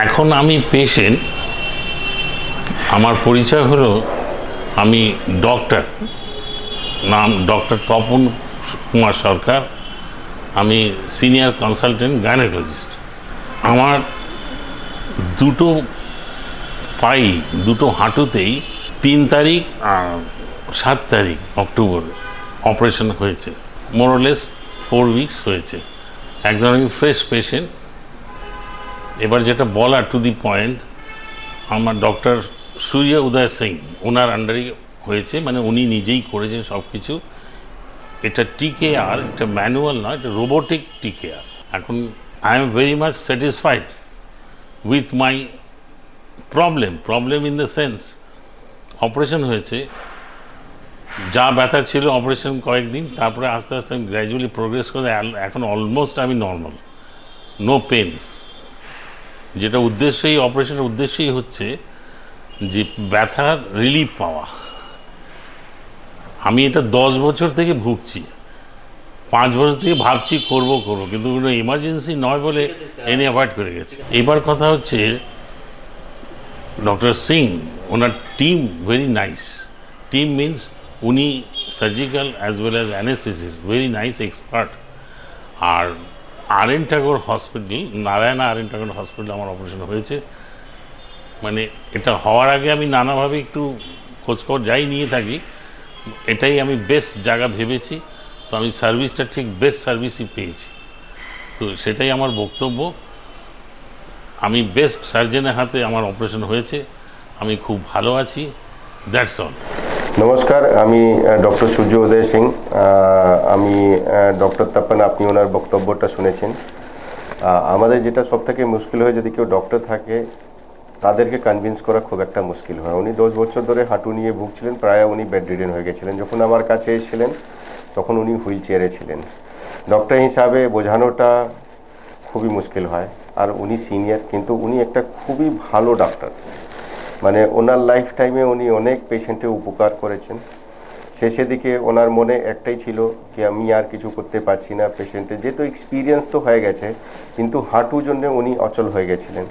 এখন আমি পেশেন্ট, আমার পরিচয় হলো আমি ডক্টর, নাম ডক্টর তপন কুমার সরকার। আমি সিনিয়র কনসালটেন্ট গাইনোকোলজিস্ট। আমার দুটো পাই, দুটো হাঁটুতেই 3 তারিখ আর 7 তারিখ অক্টোবর অপারেশন হয়েছে। মোরলেস 4 উইকস হয়েছে। একদম আমি ফ্রেশ পেশেন্ট। এবার যেটা বলা টু দি পয়েন্ট, আমার ডক্টর সূর্য উদয় সিং, ওনার আন্ডারে হয়েছে, মানে উনি নিজেই করেছেন সব কিছু। এটা TKR, এটা ম্যানুয়াল নয়, এটা রোবোটিক TKR। এখন I am very much satisfied with my problem in the sense, operation হয়েছে, যা ব্যথা ছিল অপারেশন কয়েকদিন, তারপরে আস্তে আস্তে আমি গ্র্যাজুয়ালি প্রোগ্রেস করে এখন অলমোস্ট আমি নর্মাল, নো পেন। যেটা উদ্দেশ্য, এই অপারেশনের উদ্দেশ্যই হচ্ছে যে ব্যথার রিলিফ পাওয়া। আমি এটা 10 বছর থেকে ভুগছি, 5 বছর থেকে ভাবছি করবো, কিন্তু কোনো এমার্জেন্সি নয় বলে এনে অ্যাভয়েড করে গেছি। এবার কথা হচ্ছে ডক্টর সিং, ওনার team very nice. Team means উনি surgical as well as anaesthetist, very nice expert. আর RN Thakur hospital, Narayana RN Thakur hospital আমার অপারেশন হয়েছে। মানে এটা হওয়ার আগে আমি নানাভাবে একটু খোঁজখবর যাই নিয়ে থাকি, এটাই আমি বেস্ট জায়গা ভেবেছি। তো আমি সার্ভিসটা ঠিক বেস্ট সার্ভিসই পেয়েছি। তো সেটাই আমার বক্তব্য। আমি বেস্ট সার্জনের হাতে আমার অপারেশন হয়েছে, আমি খুব ভালো আছি, দ্যাটস অল। নমস্কার, আমি ডক্টর সূর্য উদয় সিং। আমি ডক্টর তপন, আপনি ওনার বক্তব্যটা শুনেছেন। আমাদের যেটা সব থেকে মুশকিল হয়, যদি কেউ ডক্টর থাকে তাদেরকে কনভিন্স করা খুব একটা মুশকিল হয়। উনি 10 বছর ধরে হাঁটু নিয়ে ভুগছিলেন, প্রায় উনি বেড রিডেন হয়ে গেছিলেন। যখন আমার কাছে এসেছিলেন তখন উনি হুইল চেয়ারে ছিলেন। ডক্টর হিসাবে বোঝানোটা খুবই মুশকিল হয়। আর উনি সিনিয়র, কিন্তু উনি একটা খুবই ভালো ডাক্তার। মানে ওনার লাইফ টাইমে উনি অনেক পেশেন্টের উপকার করেছেন। শেষের দিকে ওনার মনে একটাই ছিল কি আমি আর কিছু করতে পারছি না পেশেন্টের, যেহেতু এক্সপিরিয়েন্স তো হয়ে গেছে, কিন্তু হাঁটুর জন্য উনি অচল হয়ে গেছিলেন।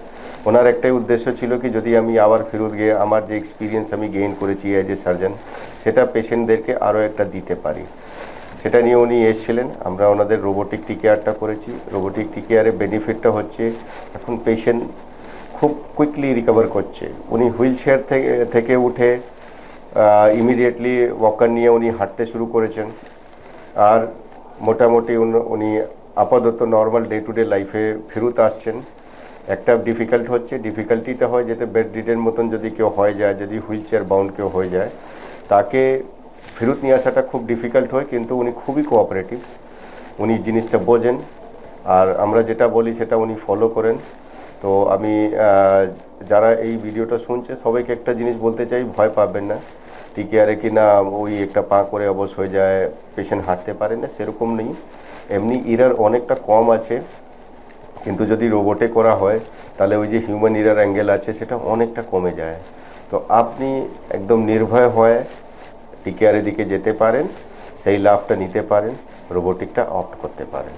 ওনার একটাই উদ্দেশ্য ছিল কি যদি আমি আবার ফেরত গিয়ে আমার যে এক্সপিরিয়েন্স আমি গেইন করেছি অ্যাজ এ সার্জন, সেটা পেশেন্টদেরকে আরও একটা দিতে পারি। সেটা নিয়ে উনি এসেছিলেন। আমরা ওনাদের রোবোটিক TKRটা করেছি। রোবোটিক TKRের বেনিফিটটা হচ্ছে এখন পেশেন্ট খুব কুইকলি রিকভার করছে। উনি হুইল চেয়ার থেকে উঠে ইমিডিয়েটলি ওয়াকার নিয়ে উনি হাঁটতে শুরু করেছেন। আর মোটামুটি উনি আপাতত নর্মাল ডে টু ডে লাইফে ফেরত আসছেন। একটা ডিফিকাল্টিটা হয় যেতে বেড রিডের মতন যদি কেউ হয়ে যায়, যদি হুইল চেয়ার বাউন্ড কেউ হয়ে যায়, তাকে ফেরত নিয়ে আসাটা খুব ডিফিকাল্ট হয়। কিন্তু উনি খুবই কোঅপারেটিভ, উনি জিনিসটা বোঝেন, আর আমরা যেটা বলি সেটা উনি ফলো করেন। তো আমি যারা এই ভিডিওটা শুনছে সবাইকে একটা জিনিস বলতে চাই, ভয় পাবেন না। TKRে কি না ওই একটা পা করে অবশ হয়ে যায়, পেশেন্ট হাঁটতে পারে না, সেরকম নেই। এমনি এরার অনেকটা কম আছে, কিন্তু যদি রোবটে করা হয় তাহলে ওই যে হিউম্যান এরার অ্যাঙ্গেল আছে সেটা অনেকটা কমে যায়। তো আপনি একদম নির্ভয় হয়ে TKRের দিকে যেতে পারেন, সেই লাভটা নিতে পারেন, রোবোটিকটা অপ্ট করতে পারেন।